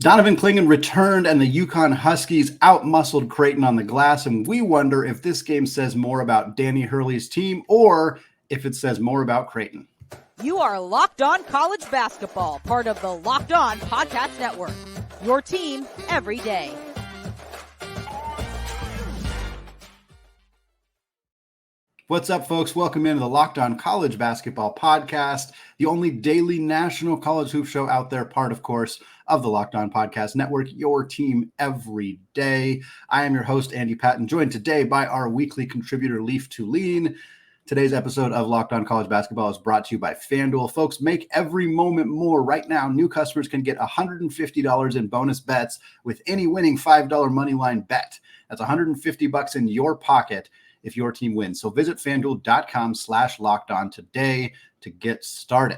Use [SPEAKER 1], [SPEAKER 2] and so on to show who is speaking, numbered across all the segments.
[SPEAKER 1] Donovan Clingan returned, and the UConn Huskies outmuscled Creighton on the glass, and we wonder if this game says more about Danny Hurley's team or if it says more about Creighton.
[SPEAKER 2] You are Locked On College Basketball, part of the Locked On Podcast Network. Your team every day.
[SPEAKER 1] What's up, folks? Welcome into the Locked On College Basketball Podcast, the only daily national college hoop show out there, part, of course, of the Locked On Podcast Network, your team every day. I am your host, Andy Patton, joined today by our weekly contributor, Leaf to Lean. Today's episode of Locked On College Basketball is brought to you by FanDuel. Folks, make every moment more. Right now, new customers can get $150 in bonus bets with any winning $5 moneyline bet. That's $150 in your pocket if your team wins. So visit FanDuel.com/lockedon today to get started.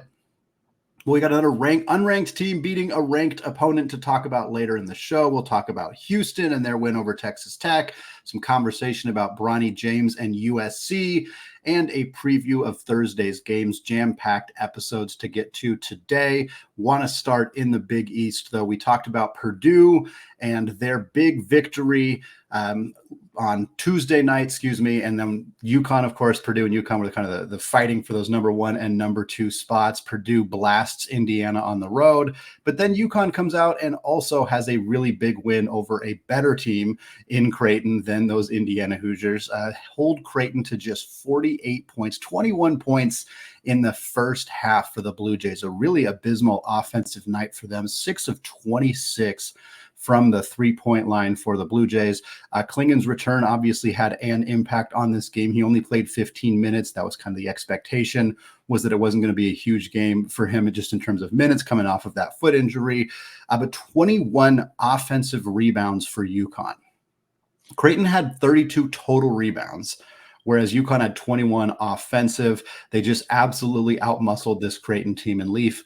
[SPEAKER 1] Well, we got another unranked team beating a ranked opponent to talk about later in the show. We'll talk about Houston and their win over Texas Tech, some conversation about Bronny James and USC, and a preview of Thursday's games, jam-packed episodes to get to today. Want to start in the Big East, though. We talked about Purdue and their big victory on Tuesday night, and then UConn, of course. Purdue and UConn were kind of the fighting for those number 1 and number 2 spots. Purdue blasts Indiana on the road, but then UConn comes out and also has a really big win over a better team in Creighton than those Indiana Hoosiers. Hold Creighton to just 48 points, 21 points in the first half for the Blue Jays. A really abysmal offensive night for them, 6 of 26 from the three-point line for the Blue Jays. Clingan's return obviously had an impact on this game. He only played 15 minutes. That was kind of the expectation, was that it wasn't going to be a huge game for him just in terms of minutes coming off of that foot injury. But 21 offensive rebounds for UConn. Creighton had 32 total rebounds, whereas UConn had 21 offensive. They just absolutely outmuscled this Creighton team. And Leaf,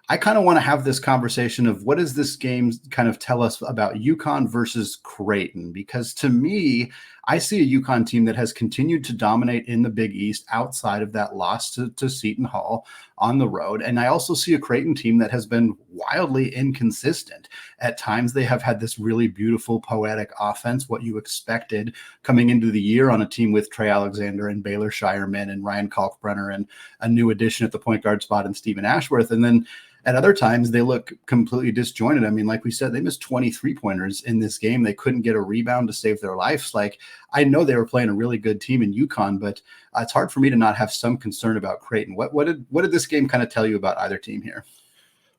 [SPEAKER 1] I kind of want to have this conversation of what does this game kind of tell us about UConn versus Creighton? Because to me, I see a UConn team that has continued to dominate in the Big East outside of that loss to Seton Hall on the road. And I also see a Creighton team that has been wildly inconsistent. At times, they have had this really beautiful, poetic offense, what you expected coming into the year on a team with Trey Alexander and Baylor Shireman and Ryan Kalkbrenner and a new addition at the point guard spot in Stephen Ashworth. And then at other times, they look completely disjointed. I mean, like we said, they missed 20 three-pointers in this game. They couldn't get a rebound to save their lives. Like, I know they were playing a really good team in UConn, but it's hard for me to not have some concern about Creighton. What did this game kind of tell you about either team here?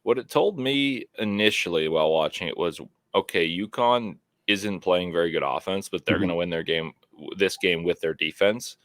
[SPEAKER 3] What it told me initially while watching it was, okay, UConn isn't playing very good offense, but they're going to win this game with their defense.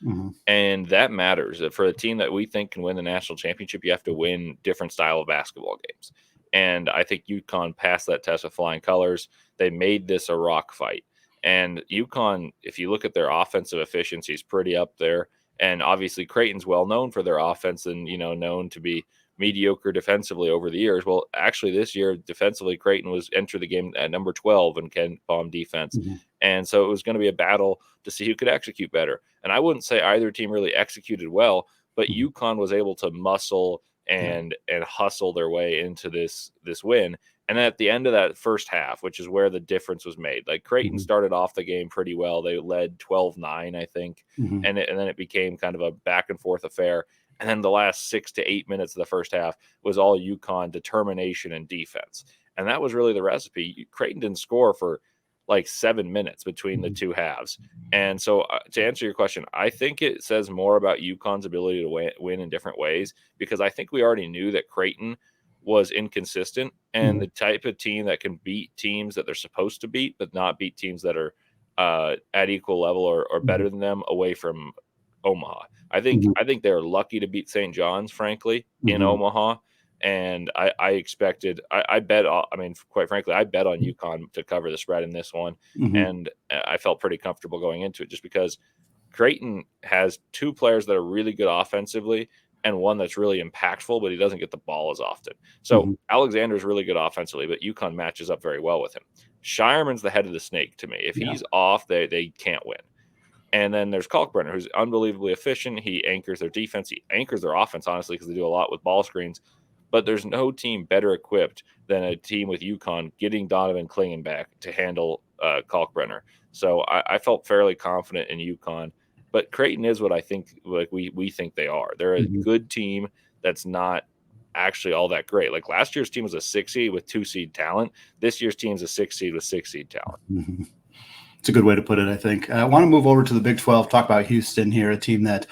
[SPEAKER 3] And that matters. For a team that we think can win the national championship, you have to win different style of basketball games. And I think UConn passed that test with flying colors. They made this a rock fight. And UConn, if you look at their offensive efficiency, is pretty up there. And obviously Creighton's well known for their offense and, known to be mediocre defensively over the years. Well, actually this year defensively, Creighton entered the game at number 12 in Ken Palm defense. And so it was going to be a battle to see who could execute better. And I wouldn't say either team really executed well, but UConn was able to muscle and hustle their way into this win. And then at the end of that first half, which is where the difference was made, like Creighton started off the game pretty well. They led 12-9, I think. And then it became kind of a back and forth affair. And then the last 6 to 8 minutes of the first half was all UConn determination and defense. And that was really the recipe. Creighton didn't score for like 7 minutes between the two halves. And so to answer your question, I think it says more about UConn's ability to win in different ways, because I think we already knew that Creighton was inconsistent and the type of team that can beat teams that they're supposed to beat, but not beat teams that are at equal level or better than them away from Omaha. I think they're lucky to beat St. John's, frankly, in Omaha. And I expected, I bet, quite frankly, I bet on UConn to cover the spread in this one. And I felt pretty comfortable going into it just because Creighton has 2 players that are really good offensively and one that's really impactful, but he doesn't get the ball as often. So Alexander's really good offensively, but UConn matches up very well with him. Shireman's the head of the snake to me. If he's off, they can't win. And then there's Kalkbrenner, who's unbelievably efficient. He anchors their defense. He anchors their offense, honestly, because they do a lot with ball screens. but there's no team better equipped than a team with UConn getting Donovan Clingan back to handle Kalkbrenner. So I felt fairly confident in UConn, but Creighton is what I think like we think they are. They're a good team that's not actually all that great. Like last year's team was a 6 seed with 2 seed talent. This year's team's a 6 seed with 6 seed talent.
[SPEAKER 1] It's a good way to put it, I think. I want to move over to the Big 12, talk about Houston here, a team that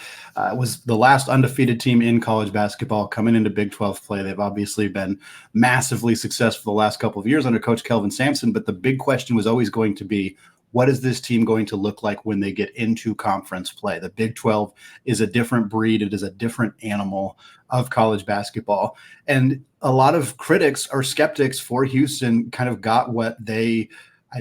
[SPEAKER 1] was the last undefeated team in college basketball coming into Big 12 play. They've obviously been massively successful the last couple of years under Coach Kelvin Sampson, but the big question was always going to be, what is this team going to look like when they get into conference play? The Big 12 is a different breed. It is a different animal of college basketball. And a lot of critics or skeptics for Houston kind of got what they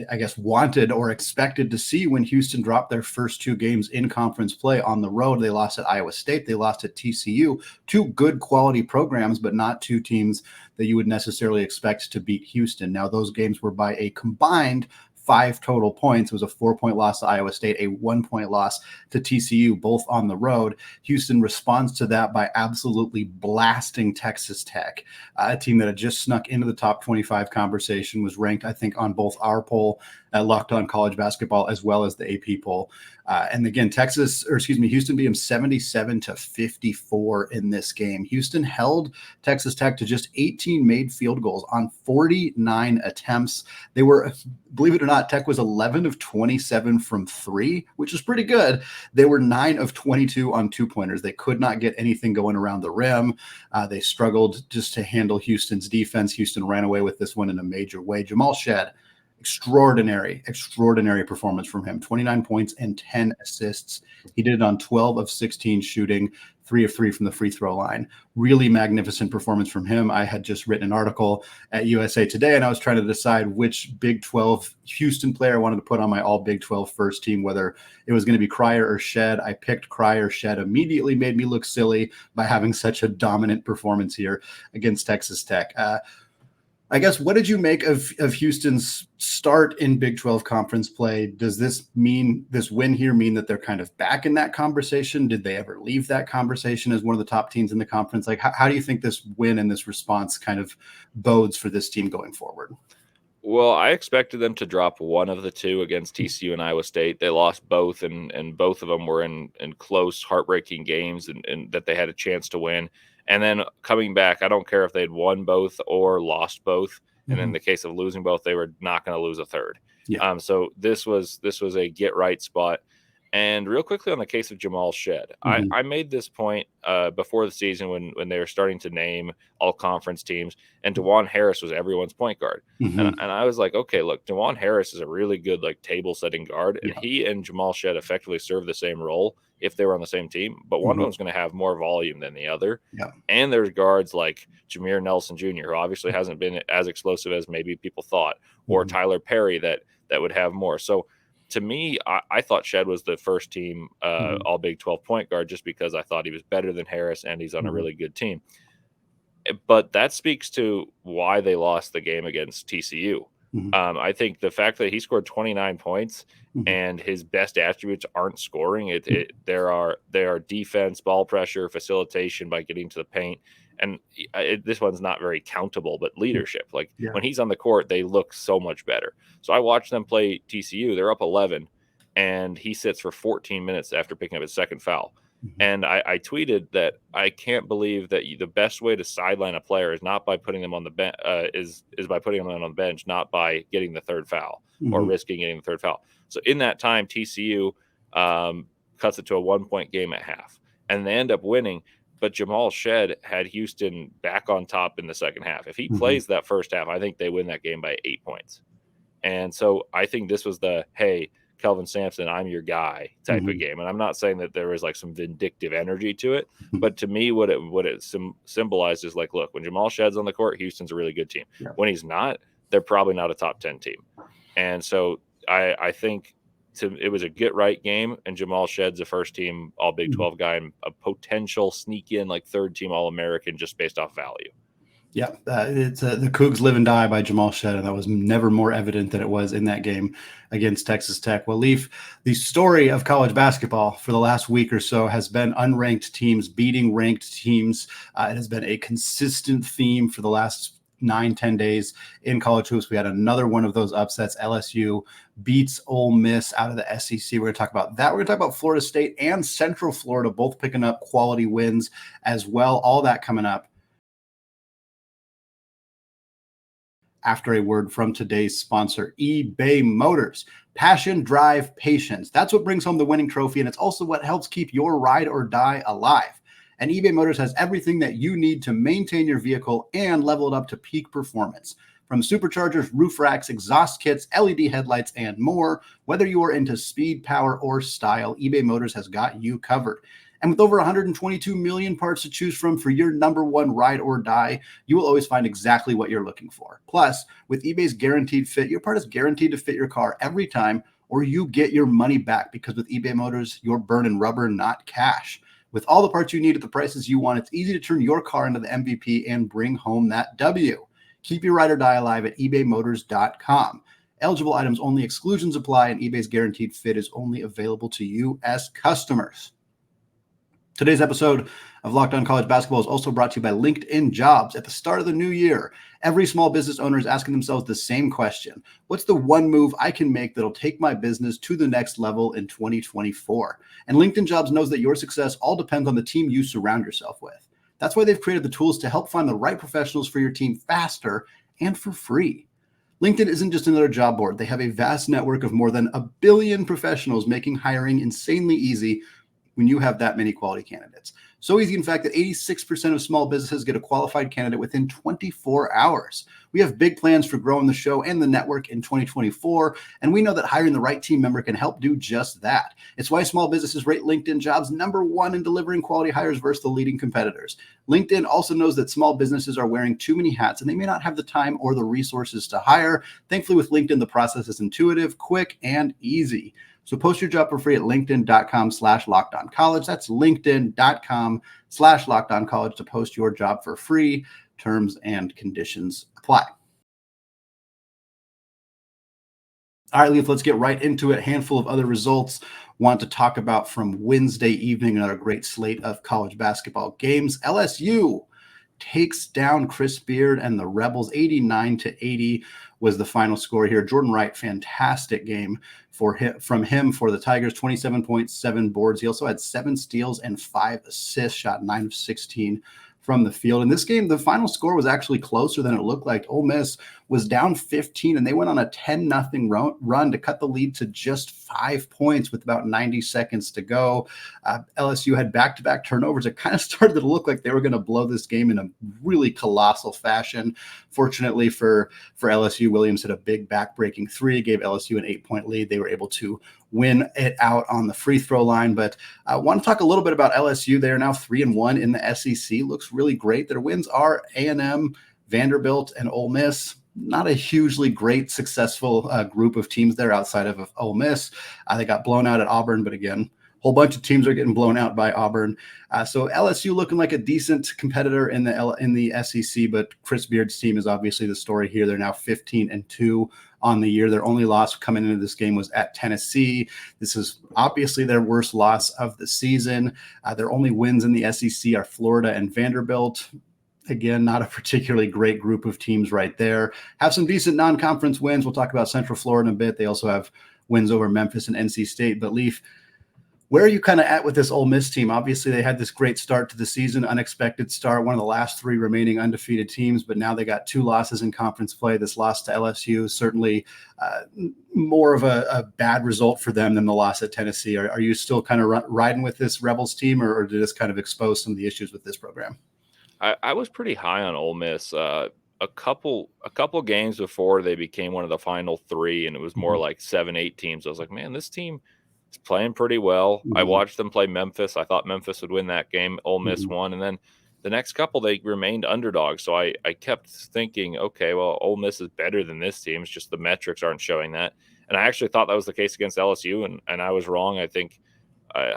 [SPEAKER 1] I guess, wanted or expected to see when Houston dropped their first 2 games in conference play on the road. They lost at Iowa State. They lost at TCU. 2 good quality programs, but not 2 teams that you would necessarily expect to beat Houston. Now, those games were by a combined 5 total points. It was a 4-point loss to Iowa State, a 1-point loss to TCU, both on the road. Houston responds to that by absolutely blasting Texas Tech, a team that had just snuck into the top 25 conversation, was ranked, I think, on both our poll at Locked On College Basketball as well as the AP poll. And again, Houston beat them 77-54 in this game. Houston held Texas Tech to just 18 made field goals on 49 attempts. They were, believe it or not, Tech was 11 of 27 from 3, which is pretty good. They were 9 of 22 on 2-pointers. They could not get anything going around the rim. They struggled just to handle Houston's defense. Houston ran away with this one in a major way. Jamal Shead, extraordinary performance from him. 29 points and 10 assists. He did it on 12 of 16 shooting, 3 of 3 from the free throw line. Really magnificent performance from him. I had just written an article at USA Today, and I was trying to decide which Big 12 Houston player I wanted to put on my all Big 12 first team, whether it was going to be Cryer or Shead. I picked Cryer. Shead immediately made me look silly by having such a dominant performance here against Texas Tech. I guess, what did you make of Houston's start in Big 12 conference play? Does this win here mean that they're kind of back in that conversation? Did they ever leave that conversation as one of the top teams in the conference? Like, how do you think this win and this response kind of bodes for this team going forward?
[SPEAKER 3] Well, I expected them to drop one of the 2 against TCU and Iowa State. They lost both, and both of them were in close, heartbreaking games and that they had a chance to win. And then coming back, I don't care if they'd won both or lost both. And in the case of losing both, they were not going to lose a third. Yeah. So this was a get right spot. And real quickly on the case of Jamal Shead, I made this point before the season when they were starting to name all conference teams, and DeJuan Harris was everyone's point guard. And I was like, okay, look, DeJuan Harris is a really good table setting guard, and he and Jamal Shead effectively serve the same role if they were on the same team, but one of them's going to have more volume than the other. Yeah. And there's guards like Jameer Nelson Jr., who obviously hasn't been as explosive as maybe people thought, or Tyler Perry that would have more. So to me, I thought Shead was the first team all Big 12 point guard just because I thought he was better than Harris and he's on a really good team. But that speaks to why they lost the game against TCU. I think the fact that he scored 29 points and his best attributes aren't scoring, there are defense, ball pressure, facilitation by getting to the paint. And this one's not very countable, but leadership. When he's on the court, they look so much better. So I watched them play TCU. They're up 11, and he sits for 14 minutes after picking up his second foul. And I tweeted that I can't believe that the best way to sideline a player is not by putting them on the bench, is by putting them on the bench, not by getting the third foul or risking getting the third foul. So in that time, TCU cuts it to a 1-point game at half, and they end up winning. But Jamal Shead had Houston back on top in the second half. If he plays that first half, I think they win that game by 8 points. And so I think this was the, hey, Kelvin Sampson, I'm your guy type of game. And I'm not saying that there was some vindictive energy to it, but to me, what it symbolized is look, when Jamal Shead's on the court, Houston's a really good team. Yeah. When he's not, they're probably not a top 10 team. And so I think it was a get right game, and Jamal Shead's a first team all Big 12 guy and a potential sneak in third team All-American just based off value.
[SPEAKER 1] Yeah, it's the Cougs live and die by Jamal Shead, and that was never more evident than it was in that game against Texas Tech. Well, Leaf, the story of college basketball for the last week or so has been unranked teams beating ranked teams. It has been a consistent theme for the last 9-10 days in college hoops. We had another one of those upsets. LSU beats Ole Miss out of the SEC. We're going to talk about that. We're going to talk about Florida State and Central Florida both picking up quality wins as well. All that coming up after a word from today's sponsor, eBay Motors. Passion, drive, patience. That's what brings home the winning trophy, and it's also what helps keep your ride or die alive. And eBay Motors has everything that you need to maintain your vehicle and level it up to peak performance. From superchargers, roof racks, exhaust kits, LED headlights, and more, whether you are into speed, power, or style, eBay Motors has got you covered. And with over 122 million parts to choose from for your number one ride or die, you will always find exactly what you're looking for. Plus, with eBay's Guaranteed Fit, your part is guaranteed to fit your car every time, or you get your money back, because with eBay Motors, you're burning rubber, not cash. With all the parts you need at the prices you want, it's easy to turn your car into the MVP and bring home that W. Keep your ride or die alive at ebaymotors.com. Eligible items only, exclusions apply, and eBay's Guaranteed Fit is only available to U.S. customers. Today's episode of Locked On College Basketball is also brought to you by LinkedIn Jobs. At the start of the new year, every small business owner is asking themselves the same question. What's the one move I can make that'll take my business to the next level in 2024? And LinkedIn Jobs knows that your success all depends on the team you surround yourself with. That's why they've created the tools to help find the right professionals for your team faster and for free. LinkedIn isn't just another job board. They have a vast network of more than 1 billion professionals, making hiring insanely easy when you have that many quality candidates. So easy, in fact, that 86% of small businesses get a qualified candidate within 24 hours. We have big plans for growing the show and the network in 2024, and we know that hiring the right team member can help do just that. It's why small businesses rate LinkedIn Jobs #1 in delivering quality hires versus the leading competitors. LinkedIn also knows that small businesses are wearing too many hats, and they may not have the time or the resources to hire. Thankfully, with LinkedIn, the process is intuitive, quick, and easy. So post your job for free at linkedin.com/lockedoncollege. That's linkedin.com/lockedoncollege to post your job for free. Terms and conditions apply. All right, Leaf, let's get right into it. Handful of other results want to talk about from Wednesday evening. Another great slate of college basketball games. LSU takes down Chris Beard and the Rebels. 89-80 was the final score here. Jordan Wright, fantastic game from him for the Tigers. 27.7 boards. He also had 7 steals and 5 assists, shot 9 of 16 from the field. In this game, the final score was actually closer than it looked like. Ole Miss was down 15, and they went on a 10-0 run to cut the lead to just 5 points with about 90 seconds to go. LSU had back-to-back turnovers. It kind of started to look like they were going to blow this game in a really colossal fashion. Fortunately for LSU, Williams hit a big back-breaking 3, gave LSU an 8-point lead. They were able to win it out on the free throw line. But I want to talk a little bit about LSU. They are now 3-1 in the SEC. Looks really great. Their wins are A&M, Vanderbilt, and Ole Miss. Not a hugely great, successful group of teams there outside of Ole Miss. They got blown out at Auburn, but again, a whole bunch of teams are getting blown out by Auburn. So LSU looking like a decent competitor in the SEC, but Chris Beard's team is obviously the story here. They're now 15-2 on the year. Their only loss coming into this game was at Tennessee. This is obviously their worst loss of the season. Their only wins in the SEC are Florida and Vanderbilt. Again, not a particularly great group of teams right there. Have some decent non-conference wins. We'll talk about Central Florida in a bit. They also have wins over Memphis and NC State. But Leaf, where are you kind of at with this Ole Miss team? Obviously, they had this great start to the season, unexpected start, one of the last 3 remaining undefeated teams, but now they got 2 losses in conference play. This loss to LSU, certainly more of a bad result for them than the loss at Tennessee. Are you still kind of riding with this Rebels team, or did this kind of expose some of the issues with this program?
[SPEAKER 3] I was pretty high on Ole Miss. A couple games before they became one of the final 3, and it was more like 7-8 teams. I was like, man, this team is playing pretty well. I watched them play Memphis. I thought Memphis would win that game. Ole Miss won, and then the next couple they remained underdogs. So I kept thinking, okay, well, Ole Miss is better than this team. It's just the metrics aren't showing that. And I actually thought that was the case against LSU, and I was wrong. I think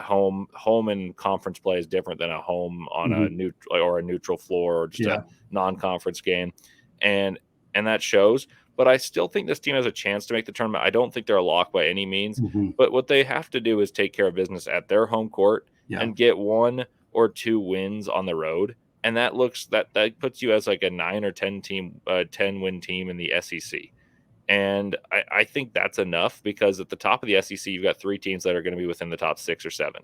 [SPEAKER 3] home and conference play is different than a home on a neutral floor or just a non-conference game, and that shows. But I still think this team has a chance to make the tournament. I don't think they're a lock by any means, but what they have to do is take care of business at their home court and get 1 or 2 wins on the road, and that puts you as like a 9 or 10 win team in the SEC. And I think that's enough, because at the top of the SEC, you've got 3 teams that are going to be within the top 6 or 7.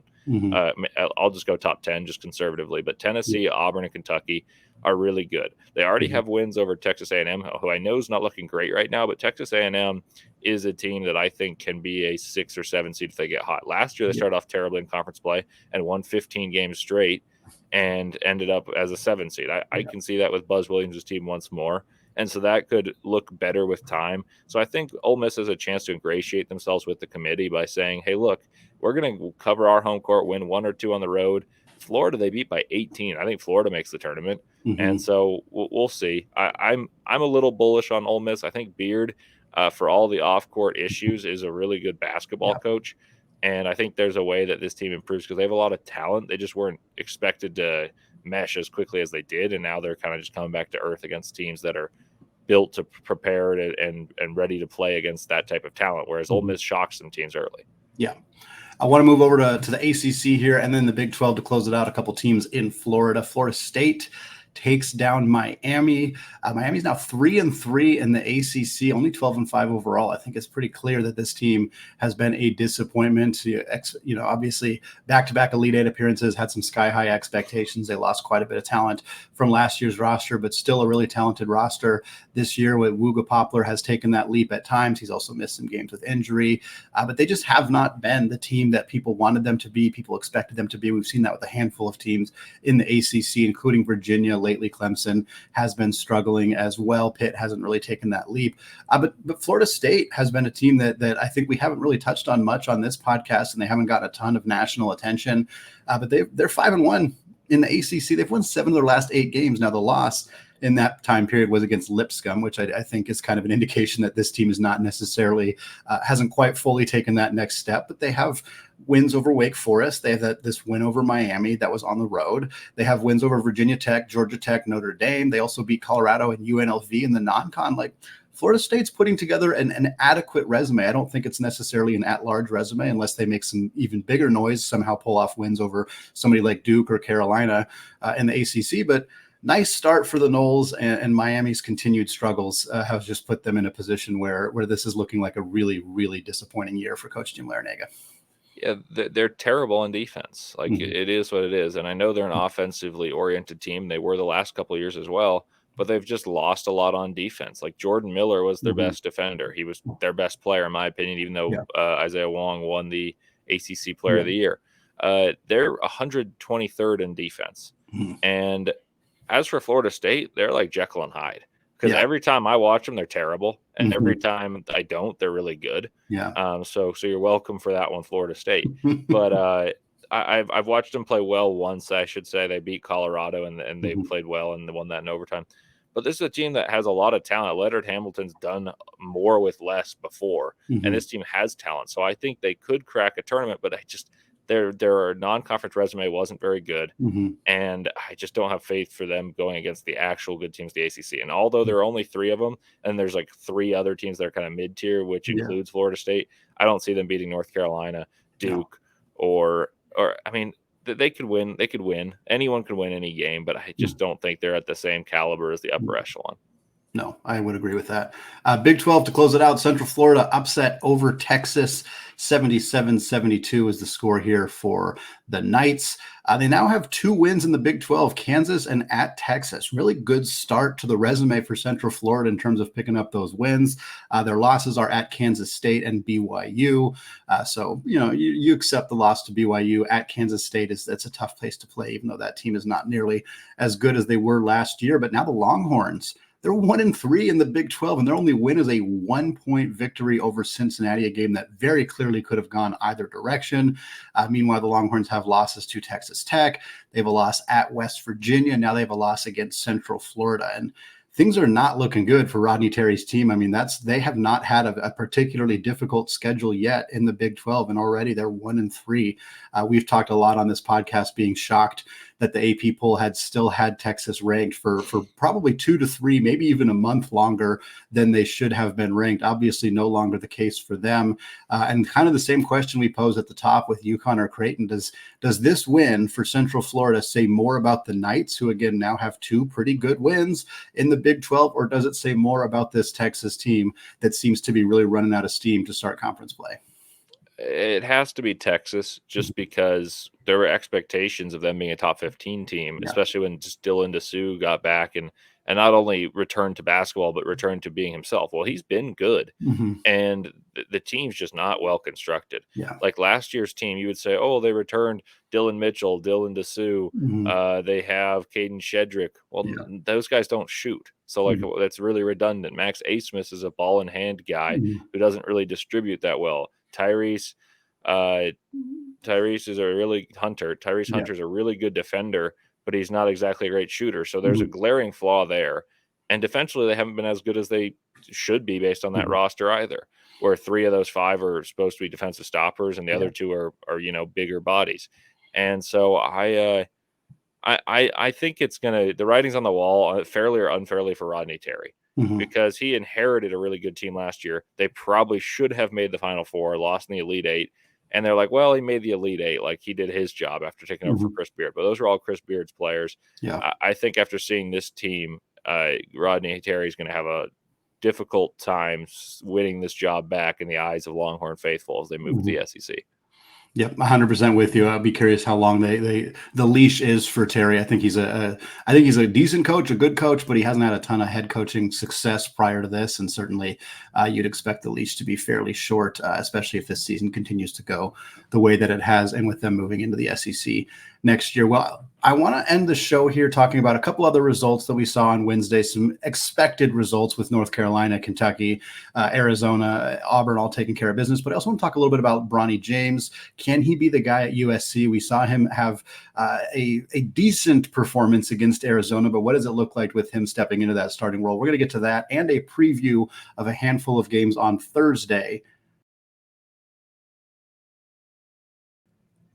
[SPEAKER 3] I'll just go top 10 just conservatively. But Tennessee, Auburn, and Kentucky are really good. They already have wins over Texas A&M, who I know is not looking great right now. But Texas A&M is a team that I think can be a 6 or 7 seed if they get hot. Last year, they started off terribly in conference play and won 15 games straight and ended up as a 7 seed. I can see that with Buzz Williams' team once more. And so that could look better with time. So I think Ole Miss has a chance to ingratiate themselves with the committee by saying, hey, look, we're going to cover our home court, win 1 or 2 on the road. Florida, they beat by 18. I think Florida makes the tournament. And so we'll see. I'm a little bullish on Ole Miss. I think Beard, for all the off-court issues, is a really good basketball coach. And I think there's a way that this team improves because they have a lot of talent. They just weren't expected to mesh as quickly as they did, and now they're kind of just coming back to earth against teams that are built to prepare and ready to play against that type of talent, whereas Ole Miss shocks some teams early.
[SPEAKER 1] I want to move over to the ACC here, and then the Big 12 to close it out. A couple teams in Florida. Florida State takes down Miami. Miami's now 3-3 in the ACC, only 12-5 overall. I think it's pretty clear that this team has been a disappointment. Obviously back-to-back Elite Eight appearances, had some sky-high expectations. They lost quite a bit of talent from last year's roster, but still a really talented roster this year. With Wooga Poplar has taken that leap at times. He's also missed some games with injury, but they just have not been the team that people wanted them to be, people expected them to be. We've seen that with a handful of teams in the ACC, including Virginia. Lately, Clemson has been struggling as well. Pitt hasn't really taken that leap. But Florida State has been a team that I think we haven't really touched on much on this podcast, and they haven't gotten a ton of national attention. But they're 5-1 in the ACC. They've won 7 of their last 8 games. Now, the loss in that time period was against Lipscomb, which I think is kind of an indication that this team is not necessarily hasn't quite fully taken that next step, but they have wins over Wake Forest. They have this win over Miami that was on the road. They have wins over Virginia Tech, Georgia Tech, Notre Dame. They also beat Colorado and UNLV in the non-con. Like, Florida State's putting together an adequate resume. I don't think it's necessarily an at-large resume unless they make some even bigger noise, somehow pull off wins over somebody like Duke or Carolina in the ACC. But nice start for the Noles, and Miami's continued struggles have just put them in a position where this is looking like a really, really disappointing year for Coach Jim Larrañaga.
[SPEAKER 3] Yeah, they're terrible on defense. Like, it is what it is. And I know they're an offensively oriented team. They were the last couple of years as well, but they've just lost a lot on defense. Like, Jordan Miller was their best defender. He was their best player, in my opinion, even though Isaiah Wong won the ACC Player of the Year. They're 123rd in defense. And as for Florida State, they're like Jekyll and Hyde. Because every time I watch them, they're terrible, and every time I don't, they're really good. So you're welcome for that one, Florida State. But I've watched them play well once, I should say. They beat Colorado, and they played well, and they won that in overtime. But this is a team that has a lot of talent. Leonard Hamilton's done more with less before, and this team has talent. So I think they could crack a tournament, but their non-conference resume wasn't very good, and I just don't have faith for them going against the actual good teams, the ACC. And although there are only 3 of them, and there's like 3 other teams that are kind of mid-tier, which includes Florida State, I don't see them beating North Carolina, Duke, or I mean, they could win. They could win. Anyone could win any game, but I just don't think they're at the same caliber as the upper echelon.
[SPEAKER 1] No, I would agree with that. Big 12 to close it out. Central Florida upset over Texas. 77-72 is the score here for the Knights. They now have 2 wins in the Big 12, Kansas and at Texas. Really good start to the resume for Central Florida in terms of picking up those wins. Their losses are at Kansas State and BYU. So, you accept the loss to BYU. At Kansas State, that's a tough place to play, even though that team is not nearly as good as they were last year. But now the Longhorns, they're 1-3 in the Big 12, and their only win is a 1-point victory over Cincinnati, a game that very clearly could have gone either direction. Meanwhile, the Longhorns have losses to Texas Tech. They have a loss at West Virginia. Now they have a loss against Central Florida. And things are not looking good for Rodney Terry's team. I mean, they have not had a particularly difficult schedule yet in the Big 12, and already they're 1-3. We've talked a lot on this podcast being shocked that the AP poll had still had Texas ranked for probably 2 to 3, maybe even a month longer than they should have been ranked. Obviously, no longer the case for them. And kind of the same question we posed at the top with UConn or Creighton. Does this win for Central Florida say more about the Knights, who again now have 2 pretty good wins in the Big 12, or does it say more about this Texas team that seems to be really running out of steam to start conference play?
[SPEAKER 3] It has to be Texas, just because there were expectations of them being a top 15 team, especially when Dylan Dessou got back and not only returned to basketball, but returned to being himself. Well, he's been good, and the team's just not well constructed. Like last year's team, you would say, oh, they returned Dylan Mitchell, Dylan Dessou. They have Caden Shedrick. Well, those guys don't shoot. So that's really redundant. Max Asmus is a ball in hand guy who doesn't really distribute that well. Tyrese is a really hunter. Tyrese Hunter's a really good defender, but he's not exactly a great shooter. So there's a glaring flaw there. And defensively, they haven't been as good as they should be based on that roster either, where 3 of those 5 are supposed to be defensive stoppers and the other 2 are bigger bodies. And so I think it's the writing's on the wall, fairly or unfairly, for Rodney Terry. Because he inherited a really good team last year. They probably should have made the Final Four, lost in the Elite 8. And they're like, well, he made the Elite 8. Like, he did his job after taking over for Chris Beard. But those are all Chris Beard's players. I think after seeing this team, Rodney Terry is going to have a difficult time winning this job back in the eyes of Longhorn faithful as they move to the SEC.
[SPEAKER 1] Yep, 100% with you. I'll be curious how long the leash is for Terry. I think he's a decent coach, a good coach, but he hasn't had a ton of head coaching success prior to this, and certainly you'd expect the leash to be fairly short, especially if this season continues to go the way that it has, and with them moving into the SEC next year. Well, I want to end the show here talking about a couple other results that we saw on Wednesday, some expected results with North Carolina, Kentucky, Arizona, Auburn all taking care of business. But I also want to talk a little bit about Bronny James. Can he be the guy at USC? We saw him have a decent performance against Arizona, but what does it look like with him stepping into that starting role? We're going to get to that and a preview of a handful of games on Thursday,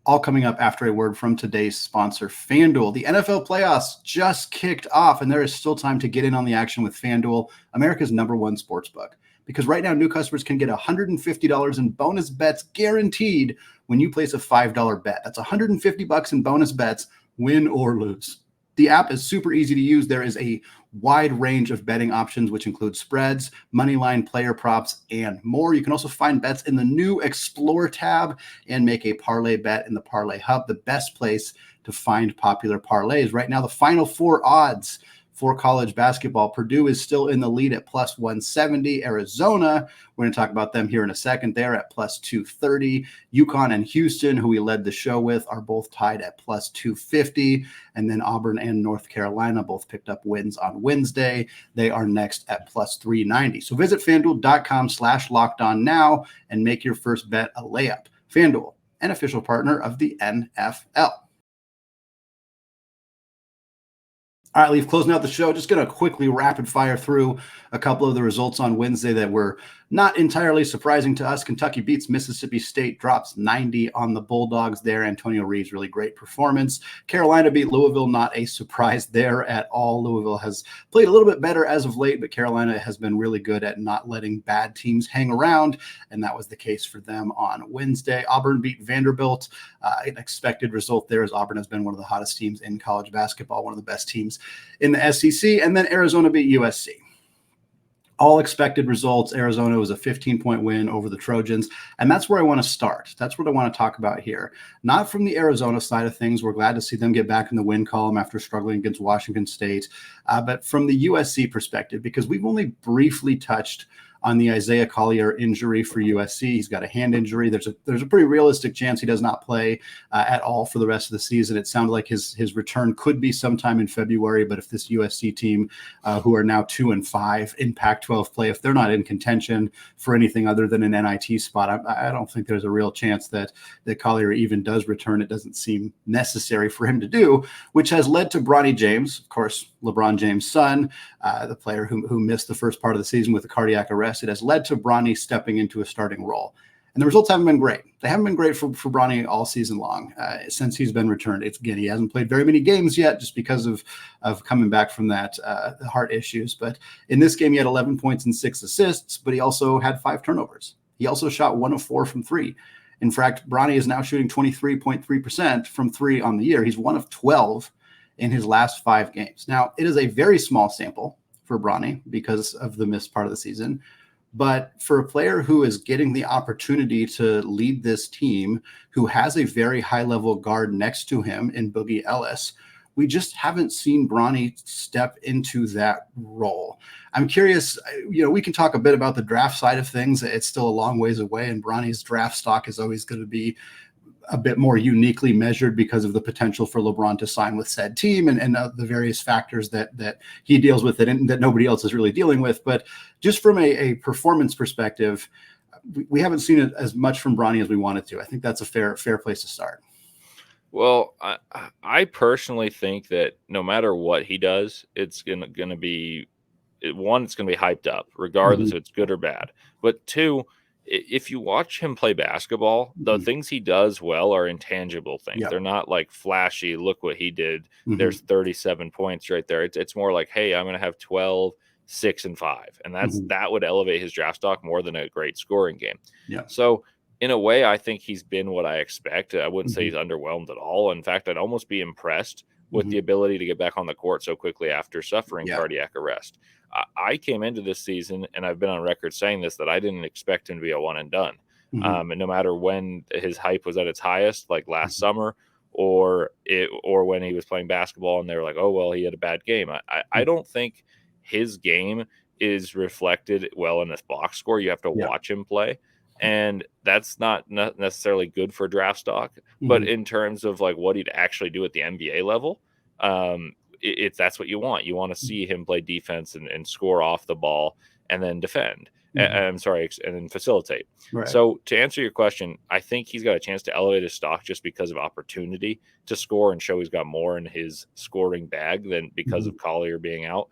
[SPEAKER 1] all coming up after a word from today's sponsor, FanDuel. The NFL playoffs just kicked off, and there is still time to get in on the action with FanDuel, America's #1 sportsbook. Because right now, new customers can get $150 in bonus bets guaranteed when you place a $5 bet. That's $150 in bonus bets, win or lose. The app is super easy to use. There is a wide range of betting options, which include spreads, money line, player props, and more. You can also find bets in the new Explore tab and make a parlay bet in the Parlay Hub, the best place to find popular parlays. Right now, the Final Four odds for college basketball: Purdue is still in the lead at plus 170. Arizona, we're going to talk about them here in a second, they're at plus 230. UConn and Houston, who we led the show with, are both tied at plus 250. And then Auburn and North Carolina both picked up wins on Wednesday. They are next at plus 390. So visit FanDuel.com/lockedon now and make your first bet a layup. FanDuel, an official partner of the NFL. All right, Leaf, closing out the show, just going to quickly rapid fire through a couple of the results on Wednesday that were not entirely surprising to us. Kentucky beats Mississippi State, drops 90 on the Bulldogs there. Antonio Reeves, really great performance. Carolina beat Louisville, not a surprise there at all. Louisville has played a little bit better as of late, but Carolina has been really good at not letting bad teams hang around, and that was the case for them on Wednesday. Auburn beat Vanderbilt, an expected result there, as Auburn has been one of the hottest teams in college basketball, one of the best teams in the SEC. And then Arizona beat USC. All expected results. Arizona was a 15-point win over the Trojans. And that's where I want to start. That's what I want to talk about here. Not from the Arizona side of things. We're glad to see them get back in the win column after struggling against Washington State. But from the USC perspective, because we've only briefly touched on the Isaiah Collier injury for USC. He's got a hand injury. There's a pretty realistic chance he does not play at all for the rest of the season. It sounded like his return could be sometime in February, but if this USC team, who are now 2-5 in Pac-12 play, if they're not in contention for anything other than an NIT spot, I don't think there's a real chance that Collier even does return. It doesn't seem necessary for him to do, which has led to Bronny James, of course, LeBron James' son, the player who missed the first part of the season with a cardiac arrest. It has led to Bronny stepping into a starting role. And the results haven't been great. They haven't been great for Bronny all season long since he's been returned. Again, he hasn't played very many games yet just because of coming back from that heart issues. But in this game, he had 11 points and 6 assists, but he also had 5 turnovers. He also shot 1 of 4 from 3. In fact, Bronny is now shooting 23.3% from 3 on the year. He's 1 of 12 in his last 5 games. Now, it is a very small sample for Bronny because of the missed part of the season. But for a player who is getting the opportunity to lead this team, who has a very high-level guard next to him in Boogie Ellis, we just haven't seen Bronny step into that role. I'm curious, we can talk a bit about the draft side of things. It's still a long ways away, and Bronny's draft stock is always going to be a bit more uniquely measured because of the potential for LeBron to sign with said team and the various factors that he deals with and that nobody else is really dealing with. But just from a performance perspective, we haven't seen it as much from Bronny as we wanted to. I think that's a fair place to start.
[SPEAKER 3] Well, I personally think that no matter what he does, it's gonna be one, it's gonna be hyped up, regardless if it's good or bad. But 2, if you watch him play basketball, the things he does well are intangible things. They're not like flashy, look what he did. There's 37 points right there. It's more like, hey, I'm going to have 12, 6, and 5. And that would elevate his draft stock more than a great scoring game.
[SPEAKER 1] Yeah.
[SPEAKER 3] So in a way, I think he's been what I expect. I wouldn't say he's underwhelmed at all. In fact, I'd almost be impressed with the ability to get back on the court so quickly after suffering cardiac arrest. I came into this season, and I've been on record saying this, that I didn't expect him to be a one and done. And no matter when his hype was at its highest, like last summer, or when he was playing basketball and they were like, oh, well, he had a bad game. I don't think his game is reflected well in this box score. You have to watch him play. And that's not necessarily good for draft stock. But in terms of like what he'd actually do at the NBA level, that's what you want. You want to see him play defense and score off the ball and then defend. And then facilitate. Right. So to answer your question, I think he's got a chance to elevate his stock just because of opportunity to score and show he's got more in his scoring bag than because of Collier being out.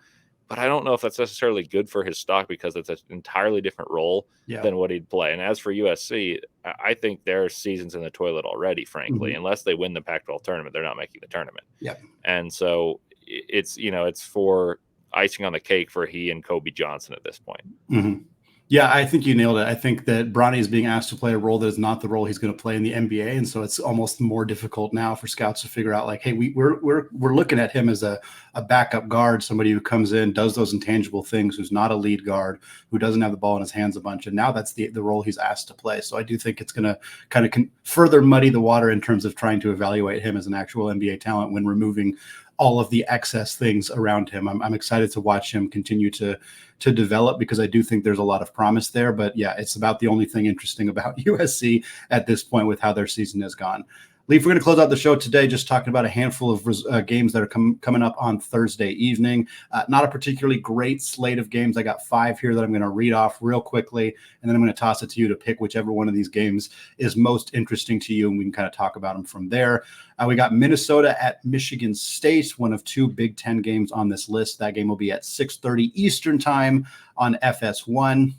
[SPEAKER 3] But I don't know if that's necessarily good for his stock because it's an entirely different role than what he'd play. And as for USC, I think their season's in the toilet already, frankly. Unless they win the Pac-12 tournament, they're not making the tournament. Yeah. And so it's for icing on the cake for he and Kobe Johnson at this point.
[SPEAKER 1] Yeah, I think you nailed it. I think that Bronny is being asked to play a role that is not the role he's going to play in the NBA, and so it's almost more difficult now for scouts to figure out, like, hey, we're looking at him as a backup guard, somebody who comes in, does those intangible things, who's not a lead guard, who doesn't have the ball in his hands a bunch, and now that's the role he's asked to play. So I do think it's going to kind of further muddy the water in terms of trying to evaluate him as an actual NBA talent when removing all of the excess things around him. I'm excited to watch him continue to develop because I do think there's a lot of promise there. But yeah, it's about the only thing interesting about USC at this point with how their season has gone. Leaf, we're going to close out the show today just talking about a handful of games that are coming up on Thursday evening. Not a particularly great slate of games. I got 5 here that I'm going to read off real quickly, and then I'm going to toss it to you to pick whichever one of these games is most interesting to you, and we can kind of talk about them from there. We got Minnesota at Michigan State, one of 2 Big Ten games on this list. That game will be at 6:30 Eastern time on FS1.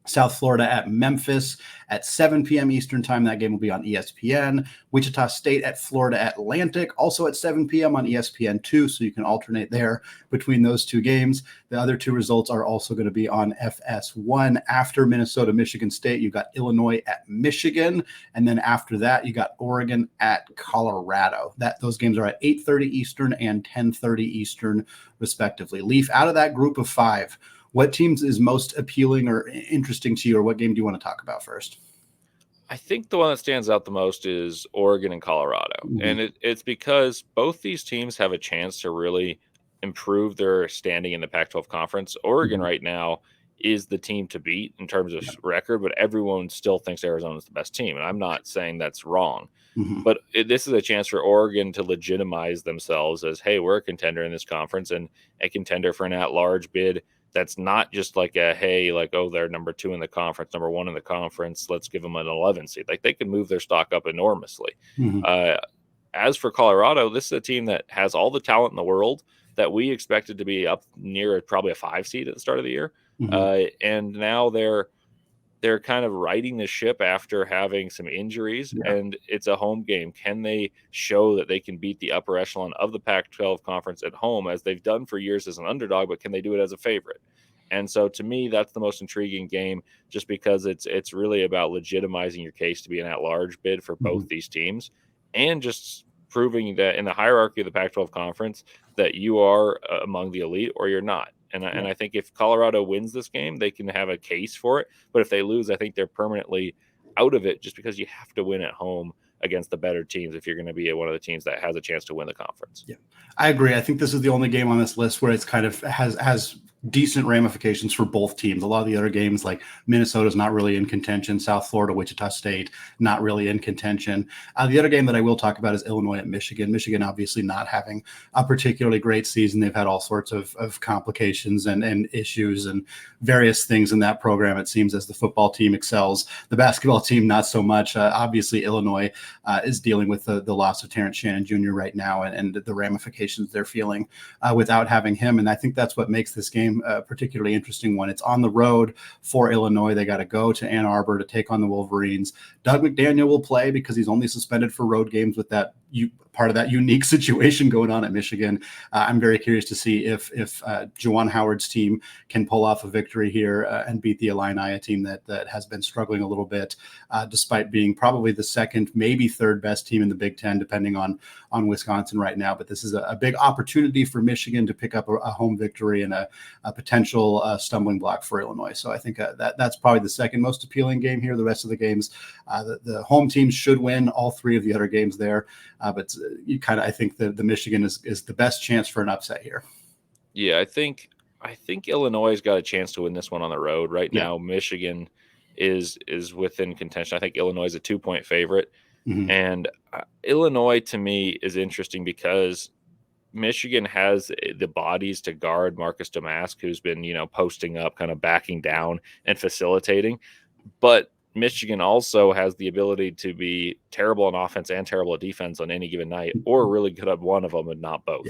[SPEAKER 1] South Florida at Memphis at 7 p.m. Eastern time. That game will be on ESPN. Wichita State at Florida Atlantic, also at 7 p.m. on ESPN2, so you can alternate there between those 2 games. The other 2 results are also going to be on FS1. After Minnesota, Michigan State, you got Illinois at Michigan, and then after that, you got Oregon at Colorado. Those games are at 8:30 Eastern and 10:30 Eastern, respectively. Leaf, out of that group of 5, what teams is most appealing or interesting to you, or what game do you want to talk about first?
[SPEAKER 3] I think the one that stands out the most is Oregon and Colorado. And it's because both these teams have a chance to really improve their standing in the Pac-12 conference. Oregon right now is the team to beat in terms of record, but everyone still thinks Arizona's the best team. And I'm not saying that's wrong. But this is a chance for Oregon to legitimize themselves as, hey, we're a contender in this conference and a contender for an at-large bid. That's not just like a, hey, like, oh, they're number 2 in the conference, number 1 in the conference, let's give them an 11 seed. Like, they can move their stock up enormously. As for Colorado, this is a team that has all the talent in the world that we expected to be up near probably a 5 seed at the start of the year. And now they're kind of riding the ship after having some injuries, and it's a home game. Can they show that they can beat the upper echelon of the Pac-12 conference at home, as they've done for years as an underdog, but can they do it as a favorite? And so to me, that's the most intriguing game, just because it's really about legitimizing your case to be an at-large bid for both these teams, and just proving that in the hierarchy of the Pac-12 conference that you are among the elite or you're not. And I think if Colorado wins this game, they can have a case for it. But if they lose, I think they're permanently out of it, just because you have to win at home against the better teams if you're going to be one of the teams that has a chance to win the conference.
[SPEAKER 1] Yeah, I agree. I think this is the only game on this list where it's kind of has decent ramifications for both teams. A lot of the other games, like Minnesota's not really in contention. South Florida, Wichita State, not really in contention. The other game that I will talk about is Illinois at Michigan. Michigan obviously not having a particularly great season. They've had all sorts of complications and issues and various things in that program, it seems, as the football team excels. The basketball team, not so much. Obviously, Illinois is dealing with the loss of Terrence Shannon Jr. right now, and the ramifications they're feeling without having him. And I think that's what makes this game a particularly interesting one. It's on the road for Illinois. They got to go to Ann Arbor to take on the Wolverines. Doug McDaniel will play because he's only suspended for road games with that part of that unique situation going on at Michigan. I'm very curious to see if Juwan Howard's team can pull off a victory here and beat the Illini, a team that has been struggling a little bit, despite being probably the second, maybe third best team in the Big Ten, depending on Wisconsin right now. But this is a big opportunity for Michigan to pick up a home victory and a potential stumbling block for Illinois. So I think that's probably the second most appealing game here. The rest of the games, the home teams should win all 3 of the other games there. But I think the Michigan is the best chance for an upset here.
[SPEAKER 3] Yeah, I think Illinois has got a chance to win this one on the road. Right now, Michigan is within contention. I think Illinois is a 2-point favorite. And Illinois, to me, is interesting because Michigan has the bodies to guard Marcus Domask, who's been, posting up, kind of backing down and facilitating. But Michigan also has the ability to be terrible on offense and terrible at defense on any given night, or really good at one of them and not both.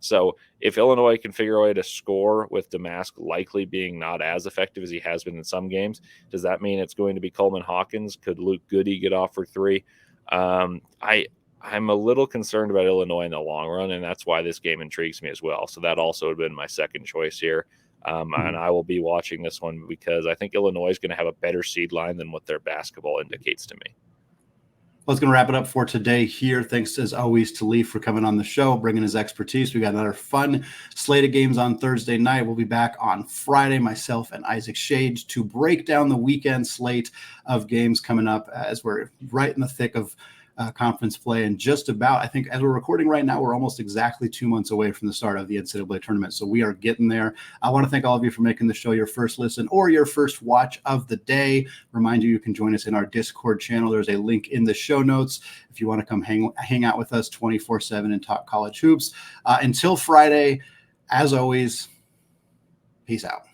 [SPEAKER 3] So if Illinois can figure a way to score with Domask likely being not as effective as he has been in some games, does that mean it's going to be Coleman Hawkins? Could Luke Goody get off for 3? I'm a little concerned about Illinois in the long run, and that's why this game intrigues me as well. So that also would have been my second choice here. And I will be watching this one because I think Illinois is going to have a better seed line than what their basketball indicates to me.
[SPEAKER 1] Well, it's going to wrap it up for today here. Thanks, as always, to Lee for coming on the show, bringing his expertise. We got another fun slate of games on Thursday night. We'll be back on Friday, myself and Isaac Shade, to break down the weekend slate of games coming up as we're right in the thick of conference play, and just about, I think, as we're recording right now, we're almost exactly 2 months away from the start of the NCAA tournament. So we are getting there. I want to thank all of you for making the show your first listen or your first watch of the day. Remind you can join us in our Discord channel. There's a link in the show notes if you want to come hang out with us 24/7 and talk college hoops. Until Friday, as always, peace out.